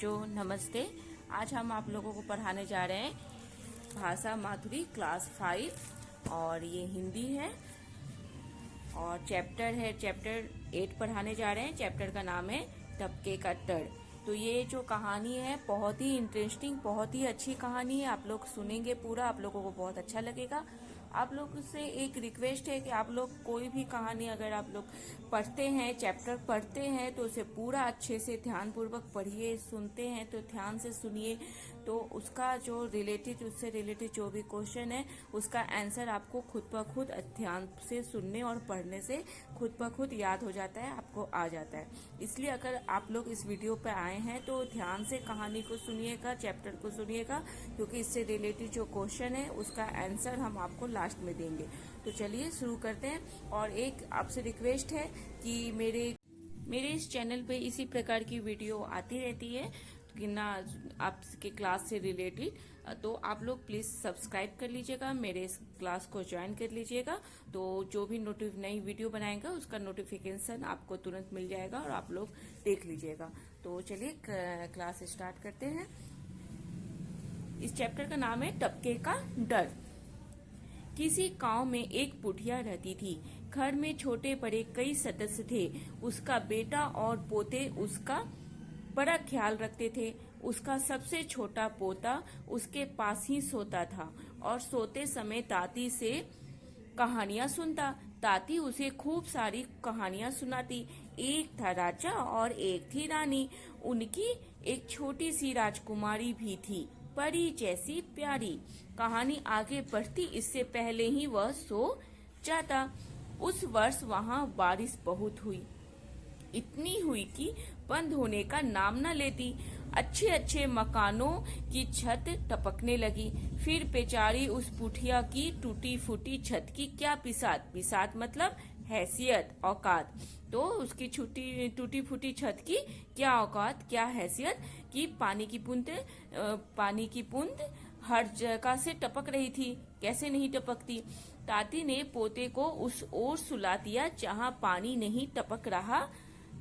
बच्चों नमस्ते। आज हम आप लोगों को पढ़ाने जा रहे हैं भाषा माधुरी क्लास 5 और ये हिंदी है और चैप्टर 8 पढ़ाने जा रहे हैं। चैप्टर का नाम है टपके का टड़। तो ये जो कहानी है बहुत ही इंटरेस्टिंग, बहुत ही अच्छी कहानी है। आप लोग सुनेंगे पूरा, आप लोगों को बहुत अच्छा लगेगा। आप लोग से एक रिक्वेस्ट है कि आप लोग कोई भी कहानी अगर आप लोग पढ़ते हैं, चैप्टर पढ़ते हैं, तो उसे पूरा अच्छे से ध्यानपूर्वक पढ़िए। सुनते हैं तो ध्यान से सुनिए, तो उसका जो उससे रिलेटेड जो भी क्वेश्चन है उसका आंसर आपको खुद ब खुद ध्यान से सुनने और पढ़ने से खुद ब खुद याद हो जाता है, आपको आ जाता है। इसलिए अगर आप लोग इस वीडियो पर आए हैं तो ध्यान से कहानी को सुनिएगा, चैप्टर को सुनिएगा, क्योंकि इससे रिलेटेड जो क्वेश्चन है उसका आंसर हम आपको लास्ट में देंगे। तो चलिए शुरू करते हैं। और एक आपसे रिक्वेस्ट है कि मेरे इस चैनल पे इसी प्रकार की वीडियो आती रहती है कि ना आपके क्लास से रिलेटेड, तो आप लोग प्लीज सब्सक्राइब कर लीजिएगा, मेरे इस क्लास को ज्वाइन कर लीजिएगा। तो जो भी नई वीडियो बनाएगा उसका नोटिफिकेशन आपको तुरंत मिल जाएगा और आप लोग देख लीजिएगा। तो चलिए क्लास स्टार्ट करते हैं। इस चैप्टर का नाम है टपके का डर। किसी गांव में एक बुढ़िया रहती थी। घर में छोटे बड़े कई सदस्य थे। उसका बेटा और पोते उसका बड़ा ख्याल रखते थे। उसका सबसे छोटा पोता उसके पास ही सोता था और सोते समय ताती से कहानियां सुनता। ताती उसे खूब सारी कहानियां सुनाती। एक था राजा और एक थी रानी। उनकी एक छोटी सी राजकुमारी भी थी, परी जैसी प्यारी। कहानी आगे बढ़ती इससे पहले ही वह सो जाता। उस वर्ष वहाँ बारिश बहुत हुई, इतनी हुई कि बंद होने का नाम न लेती। अच्छे अच्छे मकानों की छत टपकने लगी। फिर बेचारी उस बुढ़िया की टूटी फूटी छत की क्या बिसात मतलब हैसियत, औकात। तो उसकी टूटी फूटी छत की क्या औकात, क्या हैसियत कि पानी की बूंद हर जगह से टपक रही थी। कैसे नहीं टपकती। ताती ने पोते को उस ओर सुला दिया जहाँ पानी नहीं टपक रहा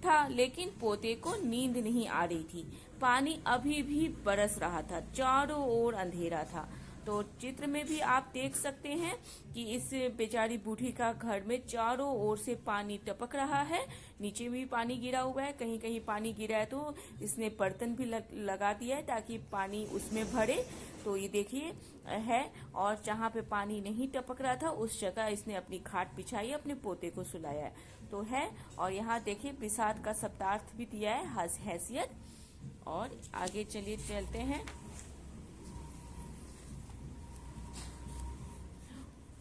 था, लेकिन पोते को नींद नहीं आ रही थी। पानी अभी भी बरस रहा था, चारों ओर अंधेरा था। तो चित्र में भी आप देख सकते हैं कि इस बेचारी बूढ़ी का घर में चारों ओर से पानी टपक रहा है। नीचे भी पानी गिरा हुआ है, कहीं कहीं पानी गिरा है तो इसने बर्तन भी लगा दिया है ताकि पानी उसमें भरे। तो ये देखिए है, और जहाँ पे पानी नहीं टपक रहा था उस जगह इसने अपनी खाट बिछाई, अपने पोते को सुलाया है। तो है, और यहाँ देखिए बिसात का शब्दार्थ भी दिया है, हैसियत। और आगे चलिए चलते हैं।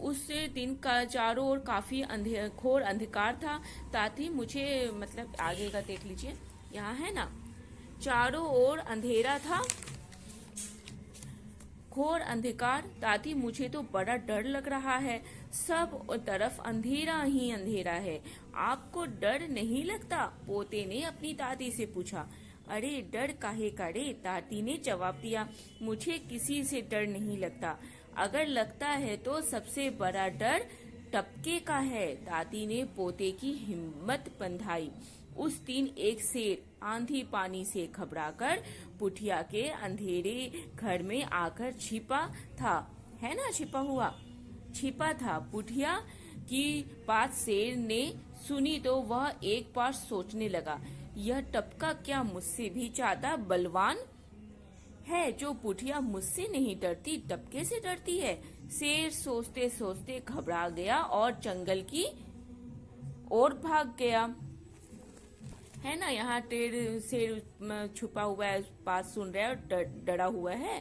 उस दिन का चारों ओर काफी घोर अंधकार था। ताती मुझे मतलब आगे का देख लीजिए, यहाँ है ना, चारों ओर अंधेरा था, घोर अंधकार। ताती मुझे तो बड़ा डर लग रहा है, सब तरफ अंधेरा ही अंधेरा है। आपको डर नहीं लगता? पोते ने अपनी दादी से पूछा। अरे डर काहे का रे, ताती ने जवाब दिया। मुझे किसी से डर नहीं लगता। अगर लगता है तो सबसे बड़ा डर टपके का है। दादी ने पोते की हिम्मत बंधाई। उस दिन एक शेर आंधी पानी से घबराकर बुढ़िया के अंधेरे घर में आकर छिपा था, है ना, छिपा था। बुढ़िया की बात शेर ने सुनी तो वह एक बार सोचने लगा, यह टपका क्या मुझसे भी ज्यादा बलवान है? जो बुढ़िया मुझसे नहीं डरती, टपके से डरती है। शेर सोचते सोचते घबरा गया और जंगल की ओर भाग गया। है ना, यहाँ शेर छुपा हुआ है, बात सुन रहा है और डरा हुआ है,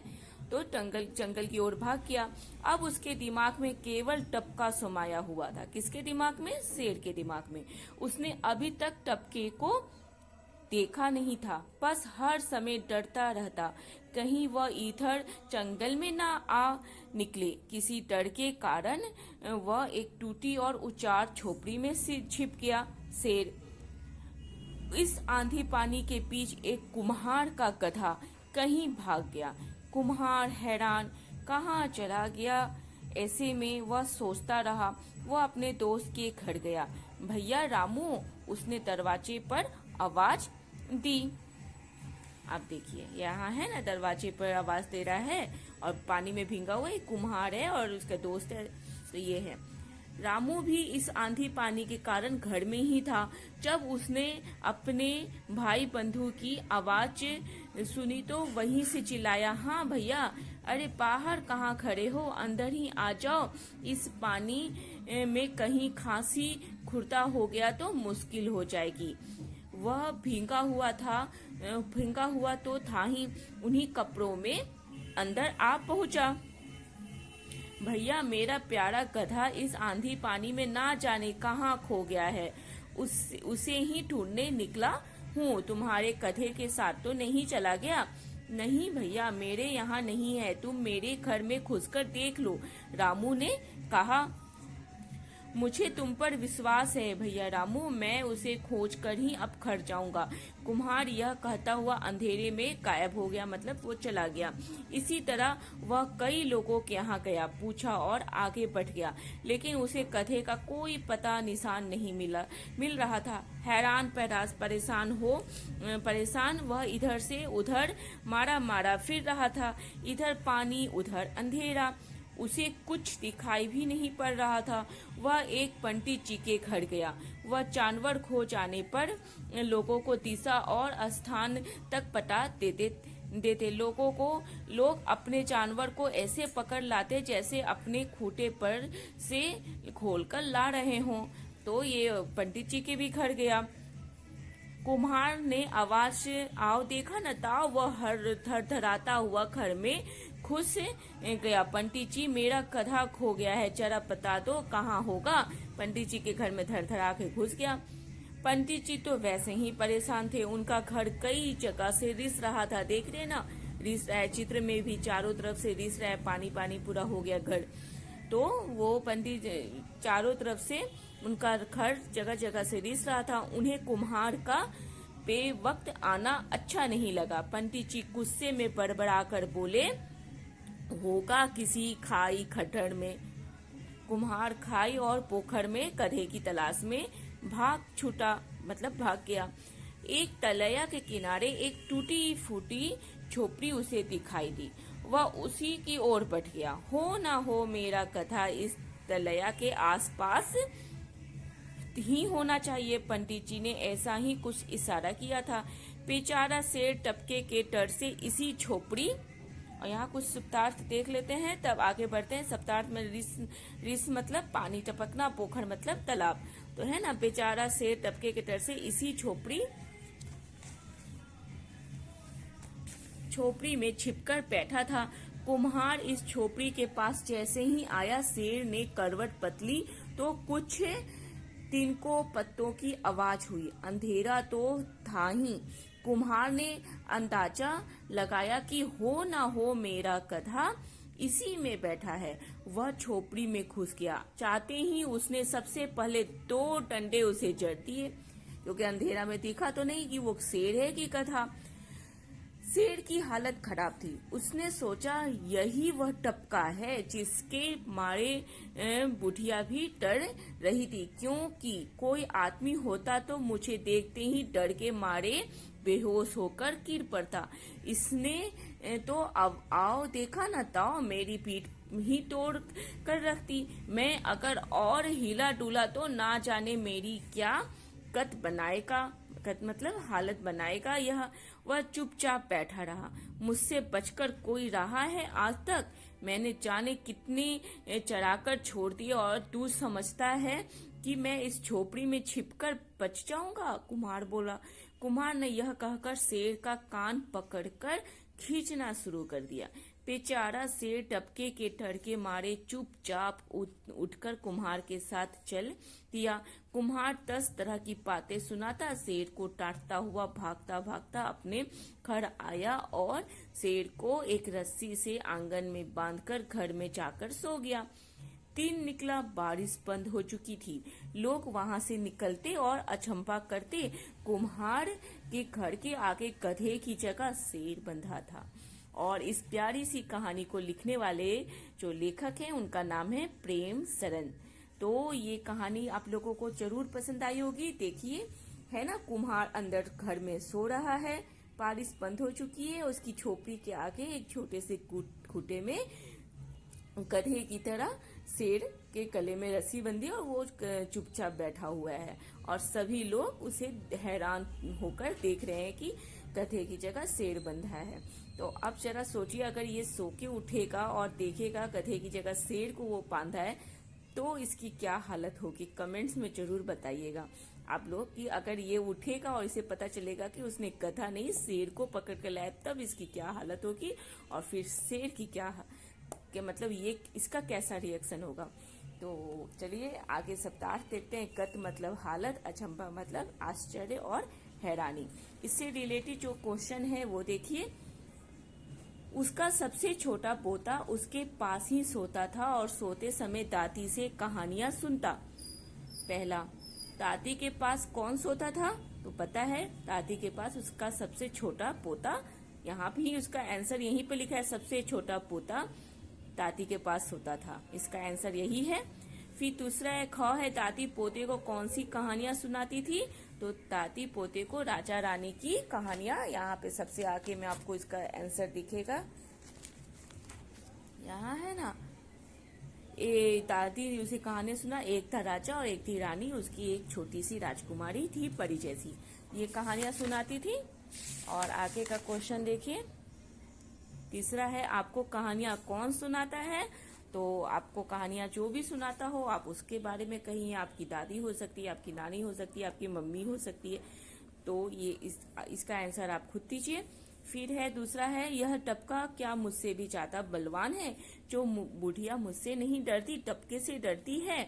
तो जंगल की ओर भाग गया। अब उसके दिमाग में केवल टपका समाया हुआ था। किसके दिमाग में? शेर के दिमाग में। उसने अभी तक टपके को देखा नहीं था, बस हर समय डरता रहता कहीं वह इधर जंगल में ना आ निकले। किसी डर के कारण वह एक टूटी और उचार झोपड़ी में छिप गया। शेर इस आंधी पानी के बीच एक कुम्हार का गधा कहीं भाग गया। कुम्हार हैरान, कहाँ चला गया? ऐसे में वह सोचता रहा। वह अपने दोस्त के घर गया। भैया रामू, उसने दरवाजे पर आवाज दी। आप देखिए यहाँ है ना, दरवाजे पर आवाज दे रहा है और पानी में भींगा हुआ एक कुम्हार है और उसका दोस्त है। तो ये है। रामू भी इस आंधी पानी के कारण घर में ही था। जब उसने अपने भाई बंधु की आवाज सुनी तो वहीं से चिल्लाया, हाँ भैया, अरे बाहर कहाँ खड़े हो, अंदर ही आ जाओ। इस पानी में कहीं खांसी खुरता हो गया तो मुश्किल हो जाएगी। वह भींगा हुआ तो था ही, उन्हीं कपड़ों में अंदर आ पहुंचा। भैया, मेरा प्यारा गधा इस आंधी पानी में ना जाने कहाँ खो गया है। उसे ही ढूंढने निकला हूँ। तुम्हारे गधे के साथ तो नहीं चला गया? नहीं भैया, मेरे यहाँ नहीं है, तुम मेरे घर में घुसकर देख लो, रामू ने कहा। मुझे तुम पर विश्वास है भैया रामू, मैं उसे खोज कर ही अब घर जाऊंगा। कुम्हार यह कहता हुआ अंधेरे में गायब हो गया, मतलब वो चला गया। इसी तरह वह कई लोगों के यहाँ गया, पूछा और आगे बढ़ गया, लेकिन उसे गधे का कोई पता निशान नहीं मिल रहा था। हैरान परेशान वह इधर से उधर मारा फिर रहा था। इधर पानी, उधर अंधेरा, उसे कुछ दिखाई भी नहीं पड़ रहा था। वह एक पंडित जी के घर गया। वह जानवर खो जाने पर लोगों को दिशा और स्थान तक बता देते। लोग अपने जानवर को ऐसे पकड़ लाते जैसे अपने खूंटे पर से खोलकर ला रहे हों। तो ये पंडित जी के भी घर गया। कुम्हार ने आवाज आओ देखा न ताओ, वह थरथराता हुआ घर में घुस गया। पंडित जी, मेरा गधा खो गया है, जरा बता दो कहाँ होगा। पंडित जी के घर में थरथरा के घुस गया। पंडित जी तो वैसे ही परेशान थे, उनका घर कई जगह से रिस रहा था। देख रहे ना, रिस रहा है, चित्र में भी चारों तरफ से रिस रहा है, पानी पानी पूरा हो गया घर। तो वो पंडित चारों तरफ से उनका घर जगह जगह से रिस रहा था। उन्हें कुम्हार का बेवक्त आना अच्छा नहीं लगा। पंडित जी गुस्से में बड़बड़ा कर बोले, होगा किसी खाई खड्डर में। कुम्हार खाई और पोखर में गधे की तलाश में भाग गया। एक तलैया के किनारे एक टूटी फूटी झोपड़ी उसे दिखाई दी। वह उसी की ओर बढ़ गया। हो ना हो मेरा गधा इस तलैया के आसपास ही होना चाहिए। पंडित जी ने ऐसा ही कुछ इशारा किया था। बेचारा शेर टपके के डर से इसी झोपड़ी, और यहाँ कुछ शब्दार्थ देख लेते हैं तब आगे बढ़ते हैं। शब्दार्थ में रिस मतलब पानी टपकना, पोखर मतलब तालाब, तो है ना। बेचारा शेर टपके के डर से इसी झोपड़ी में छिपकर बैठा था। कुम्हार इस झोपड़ी के पास जैसे ही आया, शेर ने करवट बदली तो कुछ तिनकों पत्तों की आवाज हुई। अंधेरा तो था ही। कुम्हार ने अंदाजा लगाया कि हो ना हो मेरा गधा इसी में बैठा है। वह झोपड़ी में घुस गया। चाहते ही उसने सबसे पहले 2 डंडे उसे जड़ दिए, क्योंकि अंधेरा में दिखा तो नहीं कि वो शेर है कि गधा। शेर की हालत खराब थी। उसने सोचा यही वह टपका है जिसके मारे बुढ़िया भी डर रही थी, क्योंकि कोई आदमी होता तो मुझे देखते ही डर के मारे बेहोश होकर गिर पड़ता। इसने तो अब आओ देखा न ताओ, मेरी पीठ ही तोड़ कर रखती। मैं अगर और हिला डुला तो ना जाने मेरी क्या हालत बनाएगा यह। वह चुपचाप बैठा रहा। मुझसे बचकर कोई रहा है आज तक? मैंने जाने कितनी चराकर छोड़ दिए और तू समझता है कि मैं इस झोपड़ी में छिपकर बच जाऊंगा? कुम्हार बोला। कुम्हार ने यह कहकर शेर का कान पकड़कर खींचना शुरू कर दिया। बेचारा शेर टपके के डर के मारे चुपचाप उठकर कुम्हार के साथ चल दिया। कुम्हार 10 तरह की बातें सुनाता शेर को डांटता हुआ भागता भागता अपने घर आया और शेर को एक रस्सी से आंगन में बांधकर घर में जाकर सो गया। दिन निकला, बारिश बंद हो चुकी थी। लोग वहां से निकलते और अचंभा करते। कुम्हार के घर के आगे गधे की जगह शेर बंधा था। और इस प्यारी सी कहानी को लिखने वाले जो लेखक हैं उनका नाम है प्रेम सरन। तो ये कहानी आप लोगों को जरूर पसंद आई होगी। देखिए, है ना, कुम्हार अंदर घर में सो रहा है, बारिश बंद हो चुकी है। उसकी झोपड़ी के आगे एक छोटे से खूंटे में गधे की तरह शेर के गले में रस्सी बंधी और वो चुपचाप बैठा हुआ है और सभी लोग उसे हैरान होकर देख रहे हैं कि गधे की जगह शेर बंधा है। तो अब जरा सोचिए, अगर ये सो के उठेगा और देखेगा गधे की जगह शेर को वो बांधा है तो इसकी क्या हालत होगी। कमेंट्स में जरूर बताइएगा आप लोग कि अगर ये उठेगा और इसे पता चलेगा कि उसने गधा नहीं शेर को पकड़ कर लाया तब इसकी क्या हालत होगी और फिर शेर की क्या मतलब ये इसका कैसा रिएक्शन होगा। तो चलिए आगे शब्दार्थ देखते हैं। गत मतलब हालत, अचंभा मतलब आश्चर्य और हैरानी। इससे रिलेटेड जो क्वेश्चन है वो देखिए। उसका सबसे छोटा पोता उसके पास ही सोता था और सोते समय दादी से कहानियां सुनता। पहला, दादी के पास कौन सोता था? तो पता है दादी के पास उसका सबसे छोटा पोता, यहाँ भी उसका आंसर यहीं पे लिखा है, सबसे छोटा पोता दादी के पास सोता था। इसका आंसर यही है। फिर दूसरा है ख है, दादी पोते को कौन सी कहानियां सुनाती थी? तो दादी पोते को राजा रानी की कहानियां, यहाँ पे सबसे आगे में आपको इसका आंसर दिखेगा, यहाँ है ना। दादी उसे कहानियां सुना, एक था राजा और एक थी रानी, उसकी एक छोटी सी राजकुमारी थी परी जैसी, ये कहानियां सुनाती थी। और आगे का क्वेश्चन देखिए। तीसरा है, आपको कहानियां कौन सुनाता है? तो आपको कहानियां जो भी सुनाता हो आप उसके बारे में कहिए। आपकी दादी हो सकती है, आपकी नानी हो सकती है, आपकी मम्मी हो सकती है। तो ये इसका आंसर आप खुद दीजिए। फिर है दूसरा है, यह टपका क्या मुझसे भी ज्यादा बलवान है? जो बुढ़िया मुझसे नहीं डरती टपके से डरती है।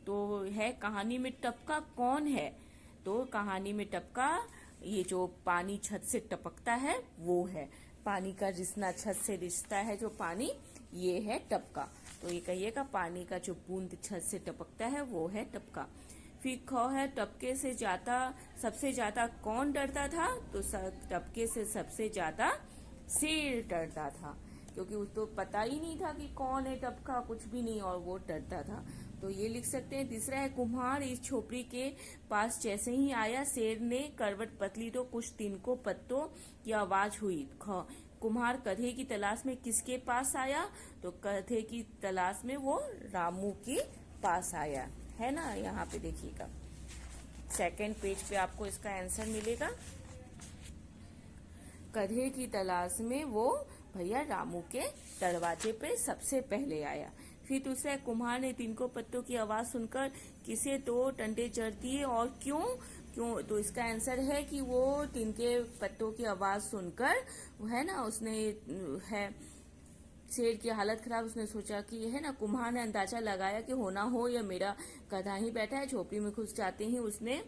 तो है कहानी में टपका कौन है? तो कहानी में टपका ये जो पानी छत से टपकता है वो है। पानी का रिसना, छत से रिसता है जो पानी, ये है टपका। तो ये कहिएगा, पानी का जो बूंद छत से टपकता है वो है टपका। फिर ख है, टपके से ज्यादा सबसे ज्यादा कौन डरता था? तो टपके से सबसे ज्यादा शेर डरता था, क्योंकि उसको पता ही नहीं था कि कौन है टपका, कुछ भी नहीं, और वो डरता था। तो ये लिख सकते हैं। तीसरा है, कुम्हार इस झोपड़ी के पास जैसे ही आया शेर ने करवट बदली तो कुछ तिनकों पत्तों की आवाज हुई। ख, कुम्हार गधे की तलाश में किसके पास आया? तो गधे की तलाश में वो रामू के पास आया, है ना। यहाँ पे देखिएगा सेकंड पेज पे आपको इसका आंसर मिलेगा। गधे की तलाश में वो भैया रामू के दरवाजे पे सबसे पहले आया। फिर दूसरा, कुम्हार ने तिनकों पत्तों की आवाज सुनकर किसे दो डंडे जड़ दिए और क्यों? तो इसका आंसर है कि वो तिनके पत्तों की आवाज सुनकर, है ना, उसने है शेर की हालत खराब, उसने सोचा कि है ना, कुम्हार ने अंदाजा लगाया कि होना हो या मेरा गधा ही बैठा है। झोपड़ी में घुस जाते ही उसने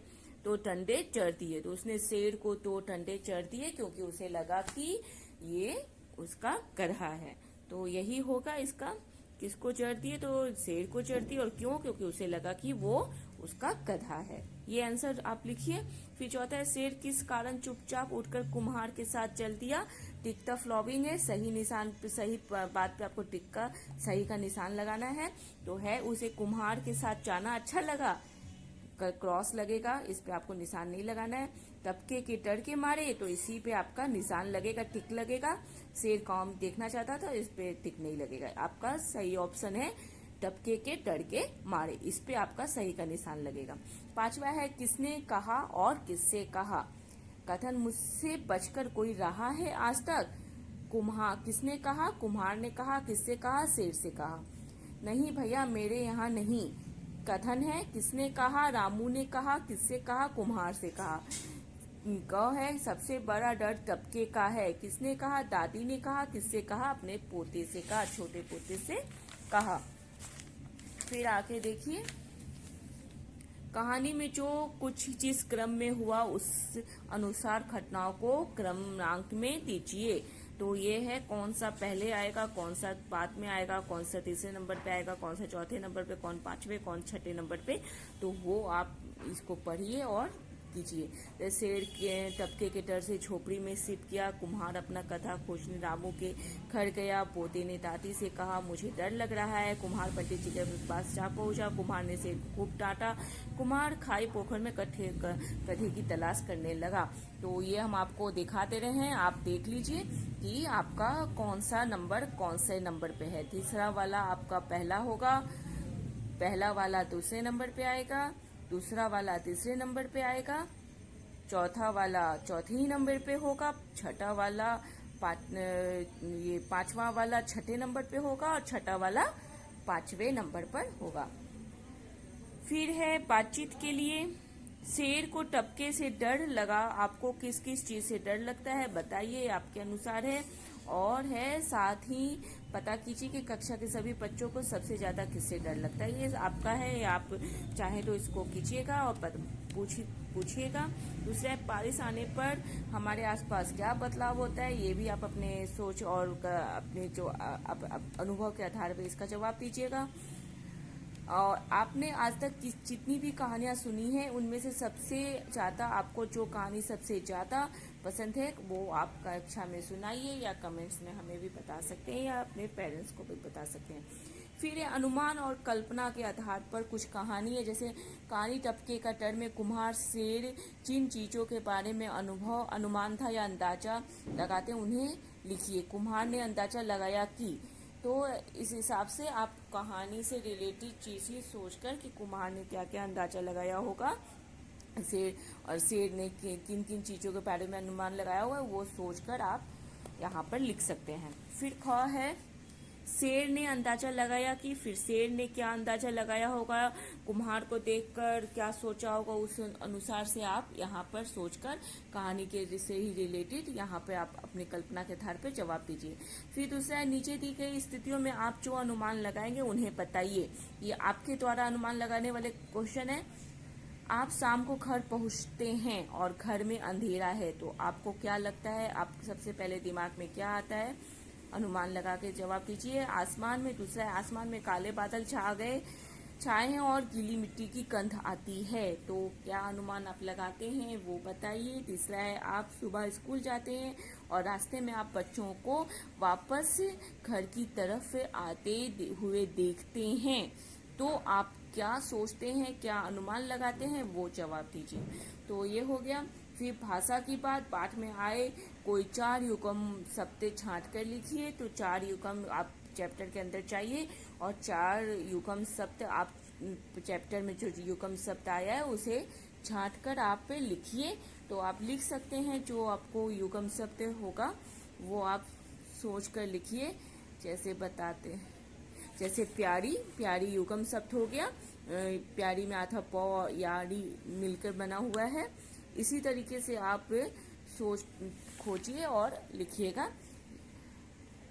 तो डंडे चढ़ दिए। तो उसने शेर को तो डंडे चढ़ दिए क्योंकि उसे लगा कि ये उसका गधा है। तो यही होगा इसका, किसको चढ़ दिए? तो शेर को चढ़ दिए। और क्यों? क्योंकि उसे लगा कि वो उसका गधा है। ये आंसर आप लिखिए। फिर चौथा है, शेर किस कारण चुपचाप उठकर कुम्हार के साथ चल दिया? टिक द फ्लॉविंग है, सही निशान पे, सही बात पे आपको टिक का सही का निशान लगाना है। तो है, उसे कुम्हार के साथ जाना अच्छा लगा, क्रॉस लगेगा, इस पे आपको निशान नहीं लगाना है। टपके के डर के मारे, तो इसी पे आपका निशान लगेगा, टिक लगेगा। शेर कौन देखना चाहता था, इस पे टिक नहीं लगेगा। आपका सही ऑप्शन है टपके के डर के मारे, इस पे आपका सही का निशान लगेगा। पांचवा है, किसने कहा और किससे कहा? कथन, मुझसे बचकर कोई रहा है आज तक? कुम्हार किसने कहा? कुम्हार ने कहा। किससे कहा? शेर से कहा। नहीं भैया मेरे यहाँ नहीं। कथन है, किसने कहा? रामू ने कहा। किससे कहा? कुम्हार से कहा। क है, सबसे बड़ा डर टपके का है। किसने कहा? दादी ने कहा। किससे कहा? अपने पोते से कहा, छोटे पोते से कहा। फिर आगे देखिए, कहानी में जो कुछ जिस क्रम में हुआ उस अनुसार घटनाओं को क्रमांक में दीजिए। तो ये है, कौन सा पहले आएगा, कौन सा बाद में आएगा, कौन सा तीसरे नंबर पे आएगा, कौन सा चौथे नंबर पे, कौन पांचवे, कौन छठे नंबर पे। तो वो आप इसको पढ़िए और कीजिए। शेर के टपके के डर से झोपड़ी में सिप गया, कुम्हार अपना कथा खोजने रामू के घर गया। पोते ने दादी से कहा, मुझे डर लग रहा है। कुम्हार पंडित जी के पास जा पहुंचा। कुम्हार ने शेर को खूब डांटा। कुम्हार खाई पोखर में गधे की तलाश करने लगा। तो ये हम आपको दिखाते रहे हैं, आप देख लीजिए कि आपका कौन सा नंबर कौन से नंबर पे है। तीसरा वाला आपका पहला होगा, पहला वाला दूसरे नंबर पे आएगा, दूसरा वाला तीसरे नंबर पे आएगा, चौथा वाला चौथे ही नंबर पे होगा, छठा वाला पांचवा वाला छठे नंबर पे होगा और छठा वाला पांचवे नंबर पर होगा। फिर है बातचीत के लिए। शेर को टपके से डर लगा। आपको किस किस चीज से डर लगता है बताइए, आपके अनुसार है। और है साथ ही पता कीजिए कि कक्षा के सभी बच्चों को सबसे ज्यादा किससे डर लगता है। ये आपका है, आप चाहे तो इसको कीजिएगा और पूछिएगा। दूसरा है बारिश आने पर हमारे आसपास क्या बदलाव होता है। ये भी आप अपने सोच और अपने जो अनुभव के आधार पर इसका जवाब दीजिएगा। और आपने आज तक जितनी भी कहानियां सुनी हैं उनमें से सबसे ज्यादा आपको जो कहानी सबसे ज्यादा पसंद है वो आप कक्षा में सुनाइए, या कमेंट्स में हमें भी बता सकते हैं, या अपने पेरेंट्स को भी बता सकते हैं। फिर ये अनुमान और कल्पना के आधार पर कुछ कहानी है, जैसे कहानी टपके का डर में कुम्हार शेर जिन चीजों के बारे में अनुमान था या अंदाजा लगाते उन्हें लिखिए। कुम्हार ने अंदाजा लगाया कि, तो इस हिसाब से आप कहानी से रिलेटेड चीज ही सोचकर कि कुम्हार ने क्या क्या अंदाजा लगाया होगा, शेर ने किन किन चीजों के बारे में अनुमान लगाया हुआ है वो सोचकर आप यहाँ पर लिख सकते हैं। फिर ख है शेर ने अंदाजा लगाया कि, फिर शेर ने क्या अंदाजा लगाया होगा, कुम्हार को देखकर क्या सोचा होगा, उस अनुसार से आप यहाँ पर सोचकर कहानी के से ही रिलेटेड यहाँ पे आप अपनी कल्पना के आधार पर जवाब दीजिए। फिर दूसरा, नीचे दी गई स्थितियों में आप जो अनुमान लगाएंगे उन्हें बताइए। ये आपके द्वारा अनुमान लगाने वाले क्वेश्चन है। आप शाम को घर पहुंचते हैं और घर में अंधेरा है, तो आपको क्या लगता है, आपके सबसे पहले दिमाग में क्या आता है, अनुमान लगा के जवाब दीजिए। आसमान में, दूसरा है आसमान में काले बादल छाए हैं और गीली मिट्टी की गंध आती है, तो क्या अनुमान आप लगाते हैं वो बताइए। तीसरा है आप सुबह स्कूल जाते हैं और रास्ते में आप बच्चों को वापस घर की तरफ आते हुए देखते हैं, तो आप क्या सोचते हैं, क्या अनुमान लगाते हैं वो जवाब दीजिए। तो ये हो गया। फिर भाषा की बात, पाठ में आए कोई 4 युग्म शब्द छांट कर लिखिए। तो 4 युग्म आप चैप्टर के अंदर चाहिए और 4 युग्म शब्द आप चैप्टर में जो युग्म शब्द आया है उसे छांट कर आप लिखिए। तो आप लिख सकते हैं, जो आपको युग्म शब्द होगा वो आप सोच कर लिखिए। जैसे बताते हैं, जैसे प्यारी, प्यारी युग्म शब्द हो गया, प्यारी में आधा पौ यारी मिलकर बना हुआ है। इसी तरीके से आप सोच खोजिए और लिखिएगा।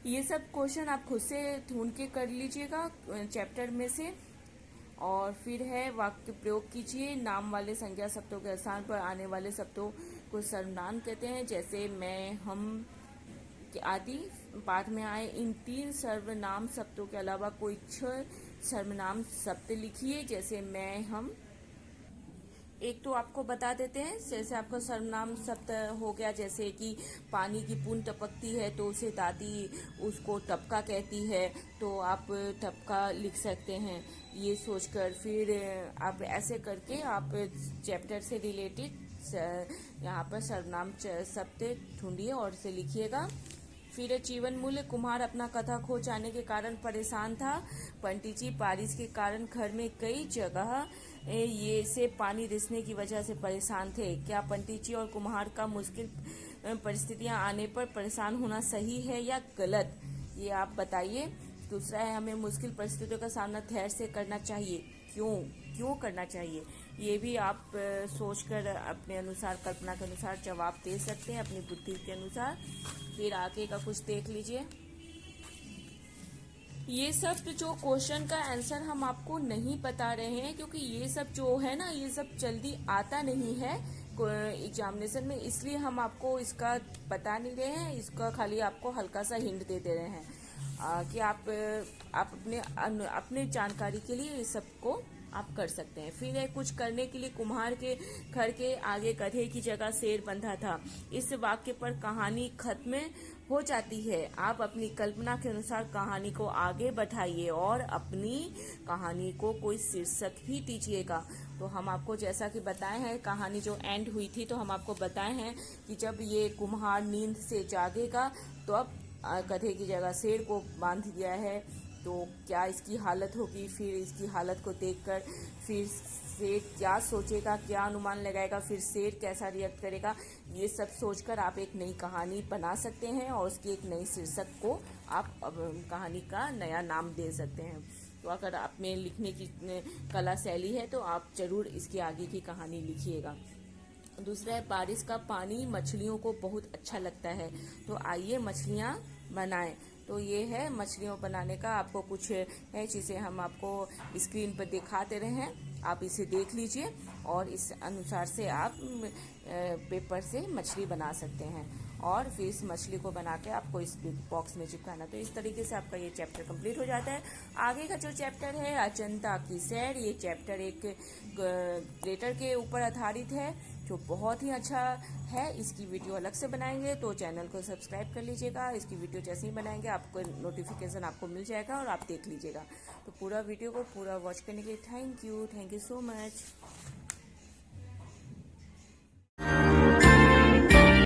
ये सब क्वेश्चन आप खुद से ढूंढ के कर लीजिएगा चैप्टर में से। और फिर है वाक्य प्रयोग कीजिए। नाम वाले संज्ञा शब्दों के स्थान पर आने वाले शब्दों को सर्वनाम कहते हैं, जैसे मैं, हम आदि। पाठ में आए इन 3 सर्वनाम शब्दों के अलावा कोई 6 सर्वनाम शब्द लिखिए, जैसे मैं, हम। एक तो आपको बता देते हैं, जैसे आपका सर्वनाम शब्द हो गया, जैसे कि पानी की बूंद टपकती है तो उसे दादी उसको टपका कहती है, तो आप टपका लिख सकते हैं ये सोचकर। फिर आप ऐसे करके आप चैप्टर से रिलेटेड यहाँ पर सर्वनाम शब्द ढूंढिए और इसे लिखिएगा। फिर जीवन मूल्य, कुम्हार अपना कथा खो जाने के कारण परेशान था। पंडित जी बारिश के कारण घर में कई जगह ये से पानी रिसने की वजह से परेशान थे। क्या पंडित जी और कुम्हार का मुश्किल परिस्थितियां आने पर परेशान होना सही है या गलत, ये आप बताइए। दूसरा है हमें मुश्किल परिस्थितियों का सामना धैर्य से करना चाहिए, क्यों करना चाहिए, ये भी आप सोचकर अपने अनुसार, कल्पना के अनुसार जवाब दे सकते हैं अपनी बुद्धि के अनुसार। फिर आगे का कुछ देख लीजिए। ये सब जो क्वेश्चन का आंसर हम आपको नहीं बता रहे हैं, क्योंकि ये सब जो है ना, ये सब जल्दी आता नहीं है एग्जामिनेशन में, इसलिए हम आपको इसका बता नहीं रहे हैं। इसका खाली आपको हल्का सा हिंट दे दे रहे हैं कि आप अपने जानकारी के लिए इस सब को आप कर सकते हैं। फिर है, कुछ करने के लिए कुम्हार के घर के आगे गधे की जगह शेर बंधा था। इस वाक्य पर कहानी खत्म हो जाती है। आप अपनी कल्पना के अनुसार कहानी को आगे बढ़ाइए और अपनी कहानी को कोई शीर्षक भी दीजिएगा। तो हम आपको जैसा कि बताए हैं, कहानी जो एंड हुई थी, तो हम आपको बताए हैं कि जब ये कुम्हार नींद से जागेगा तो अब गधे की जगह शेर को बांध दिया है, तो क्या इसकी हालत होगी। फिर इसकी हालत को देखकर फिर शेर क्या सोचेगा, क्या अनुमान लगाएगा, फिर शेर कैसा रिएक्ट करेगा, ये सब सोचकर आप एक नई कहानी बना सकते हैं और उसकी एक नई शीर्षक को आप कहानी का नया नाम दे सकते हैं। तो अगर आप में लिखने की कला शैली है तो आप जरूर इसके आगे की कहानी लिखिएगा। दूसरा है, बारिश का पानी मछलियों को बहुत अच्छा लगता है, तो आइए मछलियाँ बनाएं। तो ये है मछलियों बनाने का आपको कुछ है जिसे हम आपको स्क्रीन पर दिखाते रहे हैं, आप इसे देख लीजिए और इस अनुसार से आप पेपर से मछली बना सकते हैं और फिर इस मछली को बना के आपको इस बॉक्स में चिपकाना। तो इस तरीके से आपका ये चैप्टर कंप्लीट हो जाता है। आगे का जो चैप्टर है, अजंता की सैर, ये चैप्टर एक ग्लेटर के ऊपर आधारित है जो बहुत ही अच्छा है। इसकी वीडियो अलग से बनाएंगे, तो चैनल को सब्सक्राइब कर लीजिएगा। इसकी वीडियो जैसे ही बनाएंगे आपको नोटिफिकेशन आपको मिल जाएगा और आप देख लीजिएगा। तो पूरा वीडियो को पूरा वॉच करने के लिए थैंक यू सो मच।